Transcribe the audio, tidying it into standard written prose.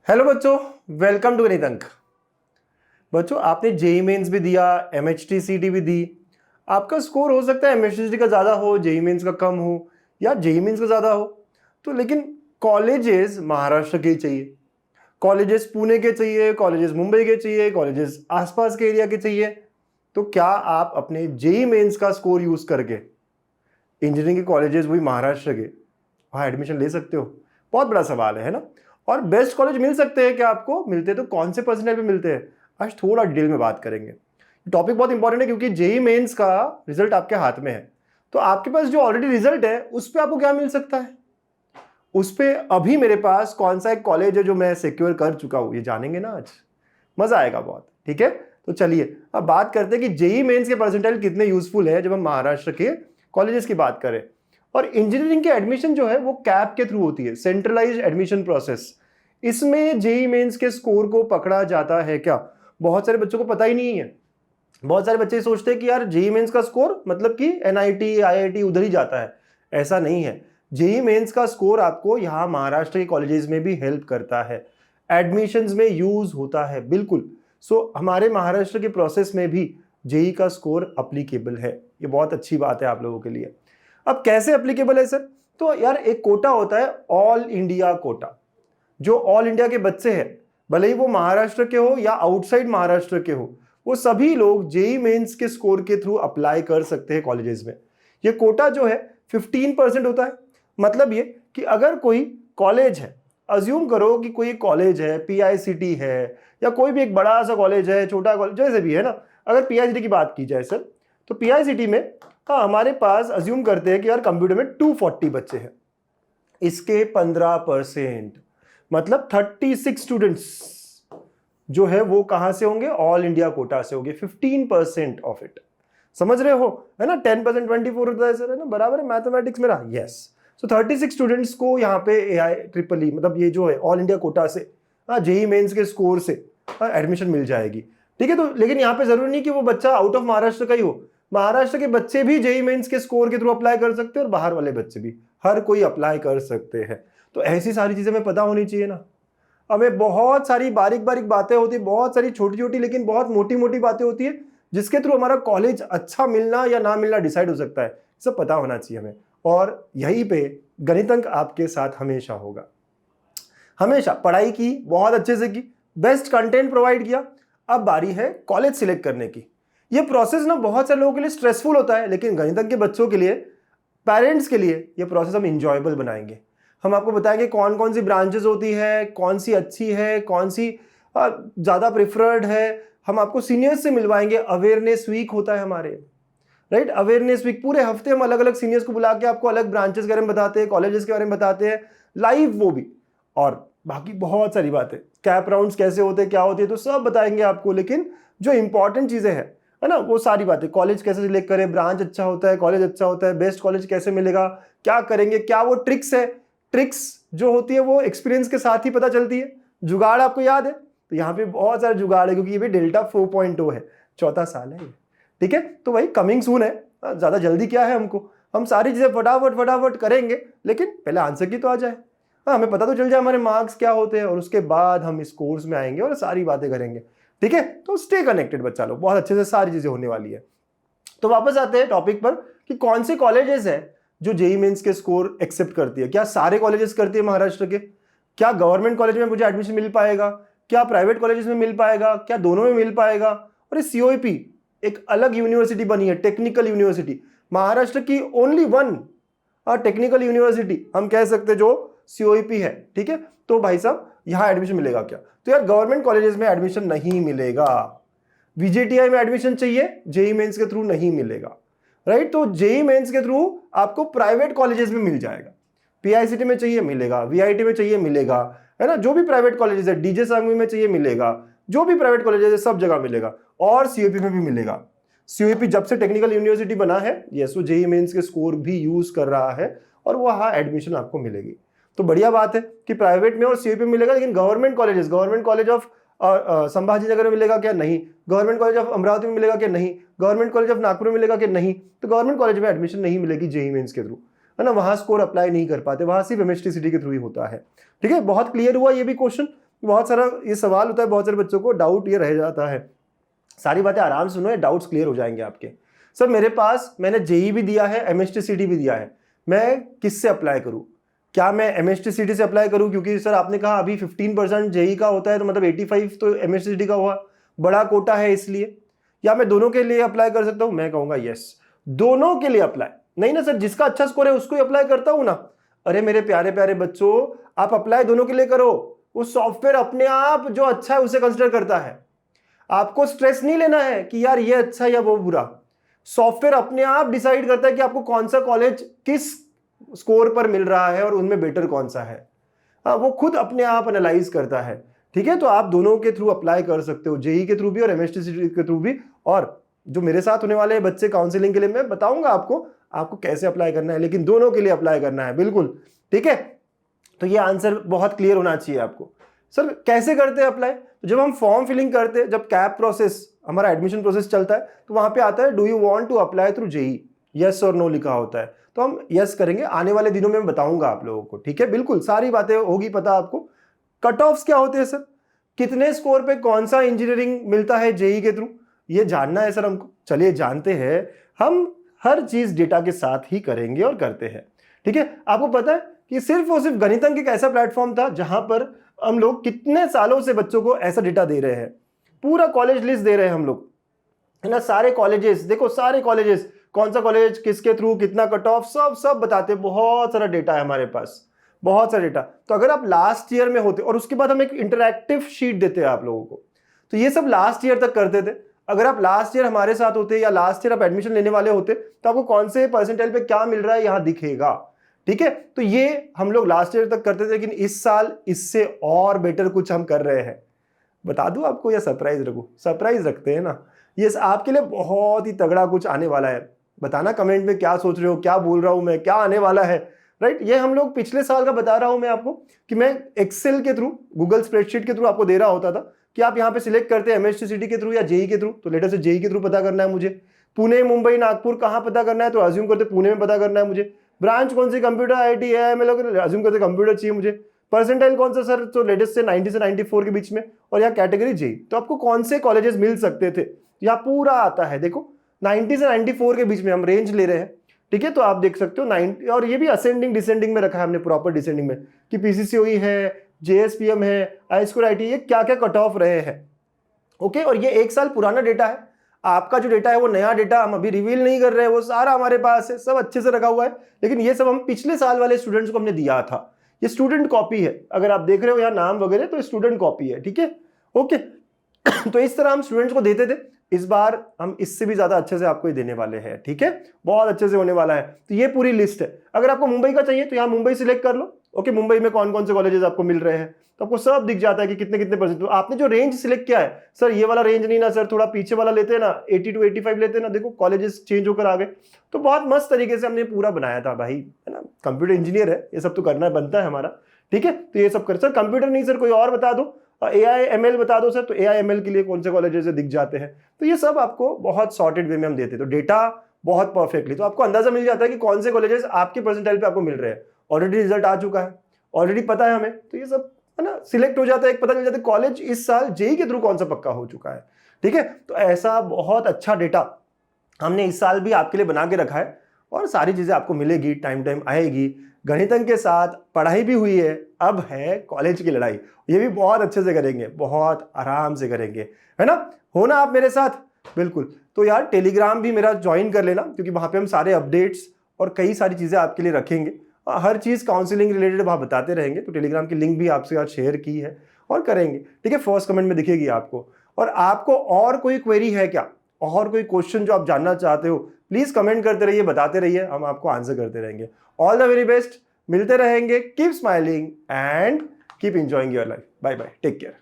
Hello बच्चों, welcome to गणित अंक। बच्चों, आपने जेई मेंस भी दिया, एमएचटी सीटी भी दी। आपका स्कोर हो सकता है एमएचटी का ज़्यादा हो, जेई मेंस का कम हो, या जेई मेंस का ज़्यादा हो। तो लेकिन कॉलेजेस महाराष्ट्र के चाहिए, कॉलेजेस पुणे के चाहिए, कॉलेजेस मुंबई के चाहिए, कॉलेजेस आसपास के एरिया के चाहिए। तो क्या आप अपने जेई मेंस का स्कोर यूज करके इंजीनियरिंग के कॉलेजेस वही महाराष्ट्र के वहाँ एडमिशन ले सकते हो? बहुत बड़ा सवाल है ना। और बेस्ट कॉलेज मिल सकते हैं क्या आपको? मिलते तो कौन से परसेंटाइल पे मिलते हैं, आज थोड़ा डिटेल में बात करेंगे। टॉपिक बहुत इंपॉर्टेंट है क्योंकि जेई मेंस का रिजल्ट आपके हाथ में है। तो आपके पास जो ऑलरेडी रिजल्ट है उस पर आपको क्या मिल सकता है, उस पर अभी मेरे पास कौन सा एक कॉलेज है जो मैं सिक्योर कर चुका हूं, ये जानेंगे ना आज। मजा आएगा बहुत, ठीक है। तो चलिए अब बात करते हैं कि जेई मेंस के परसेंटाइल कितने यूजफुल है जब हम महाराष्ट्र के कॉलेजेस की बात करें। और इंजीनियरिंग के एडमिशन जो है वो कैप के थ्रू होती है, सेंट्रलाइज्ड एडमिशन प्रोसेस। इसमें जेई मेंस के स्कोर को पकड़ा जाता है क्या? बहुत सारे बच्चों को पता ही नहीं है। बहुत सारे बच्चे सोचते हैं कि यार जेई मेंस का स्कोर मतलब कि एनआईटी आईआईटी उधर ही जाता है। ऐसा नहीं है। जेई मेंस का स्कोर आपको यहाँ महाराष्ट्र के कॉलेजेस में भी हेल्प करता है, एडमिशंस में यूज होता है, बिल्कुल। सो हमारे महाराष्ट्र के प्रोसेस में भी जेई का स्कोर अप्लीकेबल है। ये बहुत अच्छी बात है आप लोगों के लिए। अब कैसे अप्लीकेबल है सर? तो यार एक कोटा होता है, ऑल इंडिया कोटा। जो ऑल इंडिया के बच्चे हैं, भले ही वो महाराष्ट्र के हो या आउटसाइड महाराष्ट्र के हो, वो सभी लोग जेई मेंस के स्कोर के थ्रू अप्लाई कर सकते हैं कॉलेजेस में। ये कोटा जो है 15% होता है। मतलब ये कि अगर कोई कॉलेज है, अज्यूम करो कि कोई कॉलेज है, पीआईसीटी है, या कोई भी एक बड़ा सा कॉलेज है, छोटा कॉलेज जैसे भी है ना। अगर पीआईसीटी की बात की जाए सर, तो पीआईसीटी में हाँ हमारे पास अज्यूम करते हैं कि यार कंप्यूटर में 240 बच्चे हैं, इसके 15% मतलब 36 स्टूडेंट्स जो है वो कहां से होंगे? ऑल इंडिया कोटा से होंगे। 15% ऑफ इट, समझ रहे हो, है ना। 10% 24 होता है सर, है ना, बराबर है मैथमेटिक्स मेरा, यस। सो 36 स्टूडेंट्स को यहाँ पे एआई ट्रिपल ई मतलब ये जो है ऑल इंडिया कोटा से जेई मेंस के स्कोर से एडमिशन मिल जाएगी, ठीक है। तो लेकिन यहाँ पे जरूरी नहीं कि वो बच्चा आउट ऑफ महाराष्ट्र का ही हो। महाराष्ट्र के बच्चे भी जेई मेंस के स्कोर के थ्रू अप्लाई कर सकते हैं, और बाहर वाले बच्चे भी, हर कोई अप्लाई कर सकते हैं। तो ऐसी सारी चीजें हमें पता होनी चाहिए ना। हमें बहुत सारी बारीक बारीक बातें होती है, बहुत सारी छोटी छोटी लेकिन बहुत मोटी मोटी बातें होती है, जिसके थ्रू हमारा कॉलेज अच्छा मिलना या ना मिलना डिसाइड हो सकता है। सब पता होना चाहिए हमें, और यहीं पे गणित अंक आपके साथ हमेशा होगा। हमेशा पढ़ाई की, बहुत अच्छे से की, बेस्ट कंटेंट प्रोवाइड किया। अब बारी है कॉलेज सिलेक्ट करने की। ये प्रोसेस ना बहुत सारे लोगों के लिए स्ट्रेसफुल होता है, लेकिन गणित अंक के बच्चों के लिए, पेरेंट्स के लिए ये प्रोसेस हम इंजॉयबल बनाएंगे। हम आपको बताएंगे कौन कौन सी ब्रांचेस होती है, कौन सी अच्छी है, कौन सी ज़्यादा प्रिफर्ड है। हम आपको सीनियर्स से मिलवाएंगे, अवेयरनेस वीक होता है हमारे, राइट। अवेयरनेस वीक पूरे हफ्ते हम अलग अलग सीनियर्स को बुला के आपको अलग ब्रांचेस के बारे में बताते हैं, कॉलेजेस के बारे में बताते हैं, लाइव वो भी, और बाकी बहुत सारी बातें, कैप राउंड्स कैसे होते हैं, क्या होती है, तो सब बताएंगे आपको। लेकिन जो इंपॉर्टेंट चीज़ें हैं, है ना, वो सारी बातें, कॉलेज कैसे सिलेक्ट करें, ब्रांच अच्छा होता है, कॉलेज अच्छा होता है, बेस्ट कॉलेज कैसे मिलेगा, क्या करेंगे, क्या वो ट्रिक्स है। ट्रिक्स जो होती है वो एक्सपीरियंस के साथ ही पता चलती है। जुगाड़ आपको याद है, तो यहाँ पे बहुत सारे जुगाड़ है, क्योंकि ये भी डेल्टा 4.0 है, चौथा साल है ये, ठीक है। तो भाई कमिंग सून है, ज्यादा जल्दी क्या है हमको, हम सारी चीजें फटाफट फटाफट करेंगे, लेकिन पहले आंसर की तो आ जाए। हाँ, हमें पता तो चल जाए हमारे मार्क्स क्या होते हैं, और उसके बाद हम इस कोर्स में आएंगे और सारी बातें करेंगे, ठीक है। तो स्टे कनेक्टेड बच्चा लोग, बहुत अच्छे से सारी चीजें होने वाली है। तो वापस आते हैं टॉपिक पर कि कौन से कॉलेजेस है जो जेई मेंस के स्कोर एक्सेप्ट करती है। क्या सारे कॉलेजेस करती है महाराष्ट्र के? क्या गवर्नमेंट कॉलेज में मुझे एडमिशन मिल पाएगा? क्या प्राइवेट कॉलेजेस में मिल पाएगा? क्या दोनों में मिल पाएगा? और इस सीओईपी एक अलग यूनिवर्सिटी बनी है, टेक्निकल यूनिवर्सिटी, महाराष्ट्र की ओनली वन टेक्निकल यूनिवर्सिटी हम कह सकते हैं जो सीओईपी है, ठीक है। तो भाई साहब यहां एडमिशन मिलेगा क्या? तो यार गवर्नमेंट कॉलेजेस में एडमिशन नहीं मिलेगा। वीजेटीआई में एडमिशन चाहिए, जेई मेंस के थ्रू नहीं मिलेगा, राइट। तो जेई मेंस के थ्रू आपको प्राइवेट कॉलेजेस में मिल जाएगा। पीआईसीटी में चाहिए मिलेगा, वीआईटी में चाहिए मिलेगा, है ना, जो भी प्राइवेट कॉलेजेस है, डीजे सांगवी में चाहिए मिलेगा, जो भी प्राइवेट कॉलेजेस है सब जगह मिलेगा, और सीओईपी में भी मिलेगा। सीओईपी जब से टेक्निकल यूनिवर्सिटी बना है, यस, वो जेई मेंस के स्कोर भी यूज कर रहा है, और वहां एडमिशन आपको मिलेगी। तो बढ़िया बात है कि प्राइवेट में और सीओईपी में मिलेगा। लेकिन government colleges, government college of Sambhaji Nagar में मिलेगा क्या? नहीं। गवर्नमेंट कॉलेज ऑफ अमरावती में मिलेगा क्या? नहीं। गवर्नमेंट कॉलेज ऑफ नागपुर में मिलेगा क्या? नहीं। तो गवर्नमेंट कॉलेज में एडमिशन नहीं मिलेगी जेई मेंस के थ्रू, है ना, वहां स्कोर अप्लाई नहीं कर पाते, वहां सिर्फ एमएचटी सिटी के थ्रू ही होता है, ठीक है। बहुत क्लियर हुआ ये भी क्वेश्चन। बहुत सारा ये सवाल होता है, बहुत सारे बच्चों को डाउट ये रह जाता है। सारी बातें आराम से सुनो, ये डाउट्स क्लियर हो जाएंगे आपके। सर मेरे पास, मैंने जेई भी दिया है, एमएचटीसीटी भी दिया है, मैं किससे अप्लाई करूं? क्या मैं एमएचटीसीटी से अप्लाई करूं? क्योंकि सर आपने कहा अभी 15% जेई का होता है, तो मतलब 85 तो एमएचटीसीटी का हुआ, बड़ा कोटा है इसलिए। या मैं दोनों के लिए अप्लाई कर सकता हूं? मैं कहूंगा यस, दोनों के लिए अप्लाई। नहीं ना सर, जिसका अच्छा स्कोर है उसको ही अप्लाई करता हूं ना। अरे मेरे प्यारे प्यारे बच्चों, आप अप्लाई दोनों के लिए करो, वो सॉफ्टवेयर अपने आप जो अच्छा है उसे कंसिडर करता है। आपको स्ट्रेस नहीं लेना है कि यार ये अच्छा या वो बुरा। सॉफ्टवेयर अपने आप डिसाइड करता है कि आपको कौन सा कॉलेज किस स्कोर पर मिल रहा है और उनमें बेटर कौन सा है। वो खुद अपने आप एनालाइज करता है। ठीक है, तो आप दोनों के थ्रू अप्लाई कर सकते हो, जेई के थ्रू भी और एमएचटीसीटी के थ्रू भी। और जो मेरे साथ होने वाले बच्चे काउंसलिंग के लिए, मैं बताऊंगा आपको कैसे अप्लाई करना है, लेकिन दोनों के लिए अप्लाई करना है बिल्कुल। ठीक है, तो ये आंसर बहुत क्लियर होना चाहिए आपको। सर कैसे करते हैं अप्लाई? तो जब हम फॉर्म फिलिंग करते हैं, जब कैप प्रोसेस, हमारा एडमिशन प्रोसेस चलता है, तो वहां पे आता है do you want to apply through JEE, yes और नो लिखा होता है, तो हम यस करेंगे। आने वाले दिनों में मैं बताऊंगा आप लोगों को। ठीक है, बिल्कुल सारी बातें होगी पता आपको। कट ऑफ्स क्या होते हैं सर, कितने स्कोर पे कौन सा इंजीनियरिंग मिलता है जेई के थ्रू, ये जानना है सर हमको। चलिए जानते हैं, हम हर चीज डेटा के साथ ही करेंगे और करते हैं। ठीक है, आपको पता है कि सिर्फ और सिर्फ गणितंक एक ऐसा प्लेटफॉर्म था जहां पर हम लोग कितने सालों से बच्चों को ऐसा डेटा दे रहे हैं, पूरा कॉलेज लिस्ट दे रहे हैं हम लोग, है ना। सारे कॉलेजेस देखो, सारे कॉलेजेस, कौन सा कॉलेज किसके थ्रू, कितना कट ऑफ, सब बताते हैं। बहुत सारा डेटा है हमारे पास, बहुत सारा डेटा। तो अगर आप लास्ट ईयर में होते, और उसके बाद हम एक इंटरैक्टिव शीट देते हैं आप लोगों को, तो ये सब लास्ट ईयर तक करते थे। अगर आप लास्ट ईयर हमारे साथ होते या लास्ट ईयर आप एडमिशन लेने वाले होते, तो आपको कौन से परसेंटाइल पे क्या मिल रहा है यहां दिखेगा। ठीक है, तो ये हम लोग लास्ट ईयर तक करते थे, लेकिन इस साल इससे और बेटर कुछ हम कर रहे हैं। बता दूं आपको या सरप्राइज रखूं? सरप्राइज रखते हैं ना। ये आपके लिए बहुत ही तगड़ा कुछ आने वाला है। बताना कमेंट में क्या सोच रहे हो, क्या बोल रहा हूं मैं, क्या आने वाला है। राइट, ये हम लोग पिछले साल का बता रहा हूं मैं आपको, कि मैं एक्सेल के थ्रू, गूगल स्प्रेडशीट के थ्रू आपको दे रहा होता था कि आप यहाँ पे सिलेक्ट करते हैं एमएचटीसीटी के थ्रू या जेई के थ्रू। तो लेटर से जेई के थ्रू पता करना है मुझे, पुणे मुंबई नागपुर कहाँ पता करना है, तो अज्यूम करते पुणे में पता करना है मुझे। ब्रांच कौन सी, कंप्यूटर आईटी है, मैं लोग अज्यूम करते कंप्यूटर चाहिए मुझे। परसेंटाइल कौन सा सर, तो लेटेस्ट से 90 से 94 के बीच में, और यहाँ कैटेगरी जेई। तो आपको कौन से कॉलेजेस मिल सकते थे, यहाँ पूरा आता है। देखो 90 से 94 के बीच में हम रेंज ले रहे हैं। ठीक है, तो आप देख सकते हो 90, और ये भी असेंडिंग डिसेंडिंग में रखा है हमने, प्रॉपर डिसेंडिंग में, कि पीसीसीओई है, जेएसपीएम है, आई स्क्वायर आईटी, ये क्या क्या कट ऑफ रहे हैं। ओके, और ये एक साल पुराना डेटा है। आपका जो डेटा है वो नया डेटा हम अभी रिवील नहीं कर रहे हैं, वो सारा हमारे पास है, सब अच्छे से रखा हुआ है। लेकिन ये सब हम पिछले साल वाले स्टूडेंट्स को हमने दिया था। ये स्टूडेंट कॉपी है, अगर आप देख रहे हो यहाँ नाम वगैरह, तो स्टूडेंट कॉपी है। ठीक है, ओके। तो इस तरह हम स्टूडेंट्स को देते थे। इस बार हम इससे भी ज्यादा अच्छे से आपको ये देने वाले हैं। ठीक है, बहुत अच्छे से होने वाला है। तो ये पूरी लिस्ट है। अगर आपको मुंबई का चाहिए तो यहाँ मुंबई सिलेक्ट कर लो। ओके, मुंबई में कौन कौन से कॉलेजेस आपको मिल रहे हैं, तो आपको सब दिख जाता है कि कितने कितने परसेंट। तो आपने जो रेंज सिलेक्ट किया है, सर ये वाला रेंज नहीं ना सर, थोड़ा पीछे वाला लेते हैं ना, 80 to 85 लेते हैं ना। देखो कॉलेजेस चेंज होकर आ गए। तो बहुत मस्त तरीके से हमने पूरा बनाया था भाई, है ना। कंप्यूटर इंजीनियर है, ये सब तो करना बनता है हमारा। ठीक है, तो ये सब कर। सर कंप्यूटर नहीं सर, कोई और बता दो, AI/ML बता दो सर, तो AI/ML के लिए कौन से कॉलेजेस दिख जाते हैं। तो ये सब आपको बहुत सॉर्टेड वे में हम देते, तो डेटा बहुत परफेक्टली, तो आपको अंदाजा मिल जाता है कि कौन से कॉलेजेस आपके परसेंटाइल पे आपको मिल रहे हैं। ऑलरेडी रिजल्ट आ चुका है, ऑलरेडी पता है हमें, तो ये सब है ना, सिलेक्ट हो जाता है, एक पता चल जाता है कॉलेज इस साल जेई के थ्रू कौन सा पक्का हो चुका है। ठीक है, तो ऐसा बहुत अच्छा डेटा हमने इस साल भी आपके लिए बना के रखा है, और सारी चीजें आपको मिलेगी, टाइम आएगी। गणितंक के साथ पढ़ाई भी हुई है, अब है कॉलेज की लड़ाई। ये भी बहुत अच्छे से करेंगे, बहुत आराम से करेंगे, है ना। होना आप मेरे साथ बिल्कुल। तो यार टेलीग्राम भी मेरा ज्वाइन कर लेना, क्योंकि वहां पे हम सारे अपडेट्स और कई सारी चीजें आपके लिए रखेंगे। हर चीज काउंसलिंग रिलेटेड वहां बताते रहेंगे। तो टेलीग्राम की लिंक भी आपसे आज शेयर की है और करेंगे। ठीक है, फर्स्ट कमेंट में दिखेगी आपको। और आपको और कोई क्वेरी है क्या, और कोई क्वेश्चन जो आप जानना चाहते हो, प्लीज कमेंट करते रहिए, बताते रहिए, हम आपको आंसर करते रहेंगे। ऑल द वेरी बेस्ट, मिलते रहेंगे। Keep smiling and keep enjoying your life. Bye bye, take care.